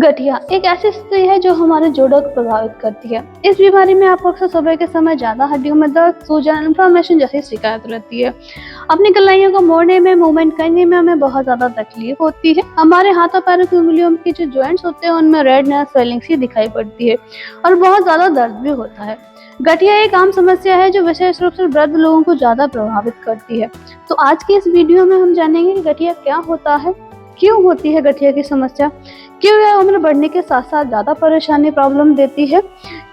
गठिया एक ऐसी स्थिति है जो हमारे जोड़ों को प्रभावित करती है। इस बीमारी में आपको अक्सर सुबह के समय ज्यादा हड्डियों में दर्द, सूजन, इन्फ्लेमेशन जैसी शिकायत रहती है। अपनी कलाइयों को मोड़ने में, मूवमेंट करने में हमें बहुत ज्यादा तकलीफ होती है। हमारे हाथों पैरों की उंगलियों के जो जॉइंट्स होते हैं उनमें रेडनेस, स्वेलिंग सी दिखाई पड़ती है और बहुत ज्यादा दर्द भी होता है। गठिया एक आम समस्या है जो विशेष रूप से वृद्ध लोगों को ज्यादा प्रभावित करती है। तो आज की इस वीडियो में हम जानेंगे कि गठिया क्या होता है, क्यों होती है गठिया की समस्या, क्यों यह उम्र बढ़ने के साथ साथ ज्यादा परेशानी प्रॉब्लम देती है,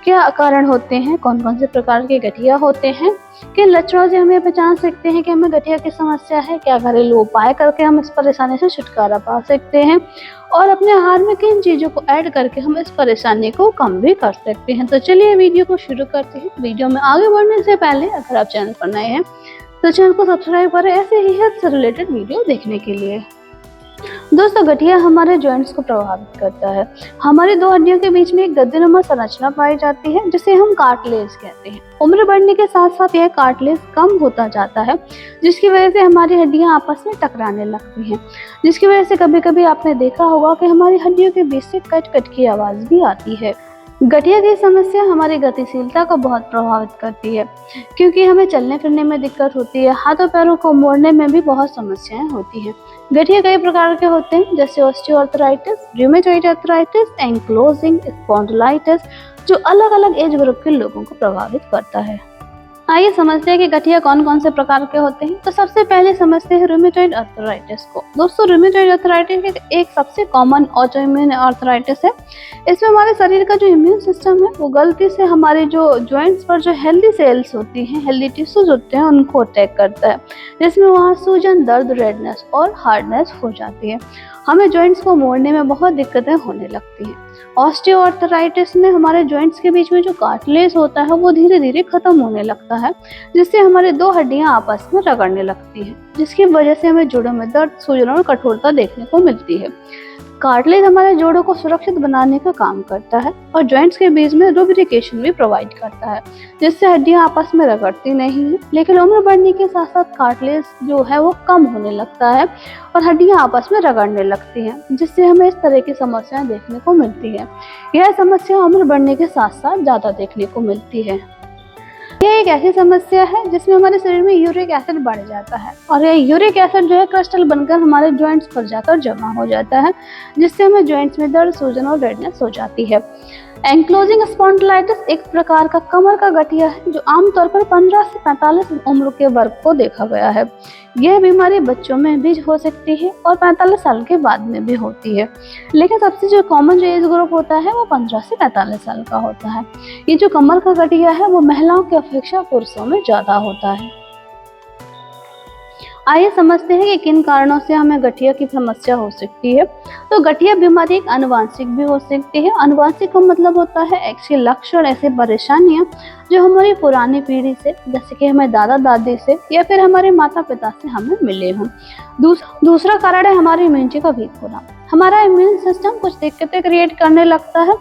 क्या कारण होते हैं, कौन कौन से प्रकार के गठिया होते हैं, किन लक्षणों से हमें पहचान सकते हैं कि हमें गठिया की समस्या है, क्या घरेलू उपाय करके हम इस परेशानी से छुटकारा पा सकते हैं और अपने आहार में किन चीजों को ऐड करके हम इस परेशानी को कम भी कर सकते हैं। तो चलिए वीडियो को शुरू करते हैं। वीडियो में आगे बढ़ने से पहले अगर आप चैनल पर नए हैं तो चैनल को सब्सक्राइब करें ऐसे ही हेल्थ से रिलेटेड वीडियो देखने के लिए। दोस्तों, गठिया हमारे जॉइंट्स को प्रभावित करता है। हमारी दो हड्डियों के बीच में एक गद्देनुमा संरचना पाई जाती है जिसे हम कार्टिलेज कहते हैं। उम्र बढ़ने के साथ साथ यह कार्टिलेज कम होता जाता है जिसकी वजह से हमारी हड्डियां आपस में टकराने लगती हैं, जिसकी वजह से कभी कभी आपने देखा होगा कि हमारी हड्डियों के बीच से कट कट की आवाज भी आती है। गठिया की समस्या हमारी गतिशीलता को बहुत प्रभावित करती है क्योंकि हमें चलने फिरने में दिक्कत होती है, हाथों पैरों को मोड़ने में भी बहुत समस्याएं होती हैं। गठिया कई प्रकार के होते हैं जैसे osteoarthritis, rheumatoid arthritis, ankylosing spondylitis, जो अलग अलग एज ग्रुप के लोगों को प्रभावित करता है। आइए समझते हैं कि गठिया कौन कौन से प्रकार के होते हैं। तो सबसे पहले समझते हैं रूमेटॉइड आर्थराइटिस को। दोस्तों, रूमेटॉइड आर्थराइटिस एक सबसे कॉमन ऑटोइम्यून आर्थराइटिस है। इसमें हमारे शरीर का जो इम्यून सिस्टम है वो गलती से हमारे जो जॉइंट्स पर जो हेल्दी सेल्स होती हैं, हेल्दी टिश्यूज होते हैं, उनको अटैक करता है, जिसमें वहाँ सूजन, दर्द, रेडनेस और हार्डनेस हो जाती है। हमें जॉइंट्स को मोड़ने में बहुत दिक्कतें होने लगती हैं। ऑस्टियोआर्थराइटिस में हमारे जॉइंट्स के बीच में जो कार्टिलेज होता है वो धीरे धीरे खत्म होने लगता है, जिससे हमारे दो हड्डियां आपस में रगड़ने लगती हैं, जिसकी वजह से हमें जोड़ों में दर्द, सूजन और कठोरता देखने को मिलती है। कार्टिलेज हमारे जोड़ों को सुरक्षित बनाने का काम करता है और जॉइंट्स के बीच में लुब्रिकेशन भी प्रोवाइड करता है, जिससे हड्डियां आपस में रगड़ती नहीं है। लेकिन उम्र बढ़ने के साथ साथ कार्टिलेज जो है वो कम होने लगता है और हड्डियां आपस में रगड़ने लगती हैं, जिससे हमें इस तरह की समस्याएं देखने को मिलती है। यह समस्या उम्र बढ़ने के साथ साथ ज्यादा देखने को मिलती है। यह एक ऐसी समस्या है जिसमें हमारे शरीर में यूरिक एसिड बढ़ जाता है और यह यूरिक एसिड जो है क्रिस्टल बनकर हमारे जॉइंट्स पर जाकर जमा हो जाता है, जिससे हमें जॉइंट्स में दर्द, सूजन और रेडनेस हो जाती है। एंक्लोजिंग स्पॉन्डिलाइटिस एक प्रकार का कमर का गठिया है जो आमतौर पर 15 से 45 उम्र के वर्ग को देखा गया है। यह बीमारी बच्चों में भी हो सकती है और 45 साल के बाद में भी होती है, लेकिन सबसे जो कॉमन जो एज ग्रुप होता है वो 15 से 45 साल का होता है। ये जो कमर का गठिया है वो महिलाओं की अपेक्षा पुरुषों में ज्यादा होता है। आइए समझते हैं कि किन कारणों से हमें गठिया की समस्या हो सकती है। तो गठिया बीमारी एक आनुवांशिक भी हो सकती है। आनुवांशिक का मतलब होता है ऐसे लक्षण, ऐसे परेशानियां जो हमारी पुरानी पीढ़ी से, जैसे कि हमें दादा दादी से या फिर हमारे माता पिता से हमें मिले हों। दूसरा कारण है हमारी इम्यूनिटी का वीक होना। हमारा इम्यून सिस्टम कुछ दिक्कतें क्रिएट करने लगता है,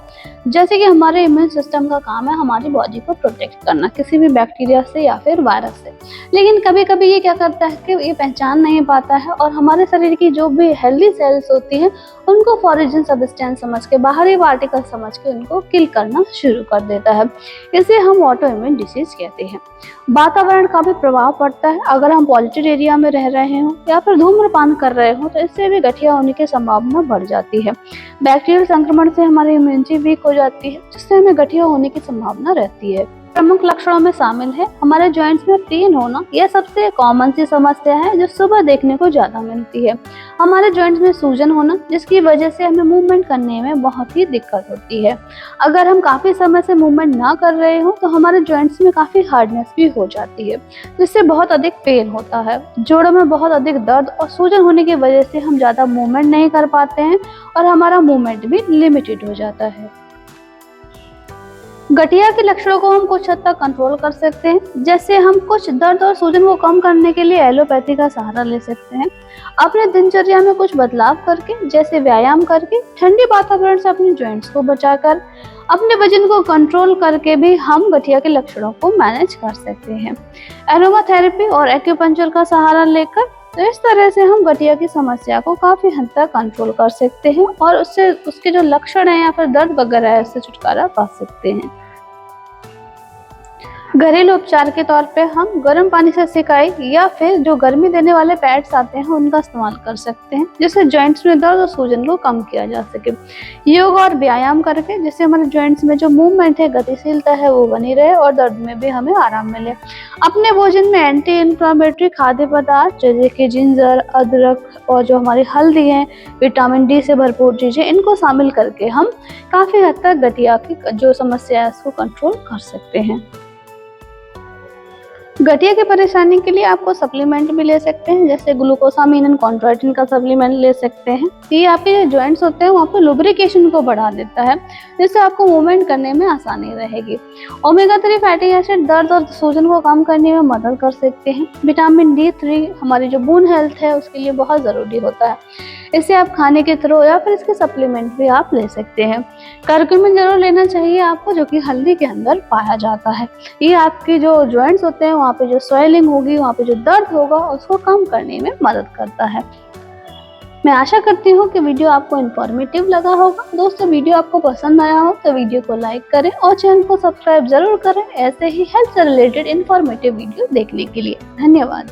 जैसे कि हमारे इम्यून सिस्टम का काम है हमारी बॉडी को प्रोटेक्ट करना किसी भी बैक्टीरिया से या फिर वायरस से। लेकिन कभी कभी ये क्या करता है कि ये पहचान नहीं पाता है और हमारे शरीर की जो भी हेल्दी सेल्स होती हैं उनको फॉरेन सब्सटेंस समझ के, बाहरी पार्टिकल समझ के उनको किल करना शुरू कर देता है। इसे हम ऑटोइम्यून डिसीज कहते हैं। वातावरण का भी प्रभाव पड़ता है। अगर हम पॉल्यूटेड एरिया में रह रहे हो या फिर धूम्रपान कर रहे हो तो इससे भी गठिया होने की संभावना बढ़ जाती है। बैक्टीरियल संक्रमण से हमारी इम्यूनिटी वीक हो जाती है, जिससे हमें गठिया होने की संभावना रहती है। प्रमुख लक्षणों में शामिल है हमारे जॉइंट्स में पेन होना। यह सबसे कॉमन सी समस्या है जो सुबह देखने को ज्यादा मिलती है। हमारे जॉइंट्स में सूजन होना, जिसकी वजह से हमें मूवमेंट करने में बहुत ही दिक्कत होती है। अगर हम काफी समय से मूवमेंट ना कर रहे हो तो हमारे जॉइंट्स में काफी हार्डनेस भी हो जाती है, जिससे बहुत अधिक पेन होता है। जोड़ों में बहुत अधिक दर्द और सूजन होने की वजह से हम ज्यादा मूवमेंट नहीं कर पाते हैं और हमारा मूवमेंट भी लिमिटेड हो जाता है। गठिया के लक्षणों को हम कुछ हद तक कंट्रोल कर सकते हैं, जैसे हम कुछ दर्द और सूजन को कम करने के लिए एलोपैथी का सहारा ले सकते हैं। अपने दिनचर्या में कुछ बदलाव करके, जैसे व्यायाम करके, ठंडे वातावरण से अपने जॉइंट्स को बचाकर, अपने वजन को कंट्रोल करके भी हम गठिया के लक्षणों को मैनेज कर सकते हैं। एरोमा थेरेपी और एक्यूपंक्चर का सहारा लेकर तो इस तरह से हम गठिया की समस्या को काफ़ी हद तक कंट्रोल कर सकते हैं और उससे उसके जो लक्षण हैं या फिर दर्द वगैरह है उससे छुटकारा पा सकते हैं। घरेलू उपचार के तौर पे हम गर्म पानी से सिकाई या फिर जो गर्मी देने वाले पैड्स आते हैं उनका इस्तेमाल कर सकते हैं, जिससे जॉइंट्स में दर्द और सूजन को कम किया जा सके। योग और व्यायाम करके जिससे हमारे जॉइंट्स में जो मूवमेंट है, गतिशीलता है, वो बनी रहे और दर्द में भी हमें आराम मिले। अपने भोजन में एंटी इन्फ्लामेटरी खाद्य पदार्थ जैसे कि जिंजर, अदरक और जो हमारी हल्दी है, विटामिन डी से भरपूर चीज़ें, इनको शामिल करके हम काफ़ी हद तक गठिया की जो समस्या है उसको कंट्रोल कर सकते हैं। गठिया की परेशानी के लिए आपको सप्लीमेंट भी ले सकते हैं, जैसे ग्लूकोसामिन एंड कॉन्ड्रोइटिन का सप्लीमेंट ले सकते हैं। ये आपके जो जॉइंट्स होते हैं वहाँ पे लुब्रिकेशन को बढ़ा देता है, जिससे आपको मूवमेंट करने में आसानी रहेगी। ओमेगा 3 फैटी एसिड दर्द और सूजन को कम करने में मदद कर सकते हैं। विटामिन D3 हमारी जो बोन हेल्थ है उसके लिए बहुत ज़रूरी होता है। इसे आप खाने के थ्रू या फिर इसके सप्लीमेंट भी आप ले सकते हैं। करक्यूमिन जरूर लेना चाहिए आपको, जो कि हल्दी के अंदर पाया जाता है। ये आपके जो जॉइंट्स होते हैं वहाँ पे जो स्वेलिंग होगी, वहाँ पे जो दर्द होगा उसको कम करने में मदद करता है। मैं आशा करती हूँ कि वीडियो आपको इन्फॉर्मेटिव लगा होगा। दोस्तों, वीडियो आपको पसंद आया हो तो वीडियो को लाइक करें और चैनल को सब्सक्राइब जरूर करें ऐसे ही हेल्थ से रिलेटेड इन्फॉर्मेटिव वीडियो देखने के लिए। धन्यवाद।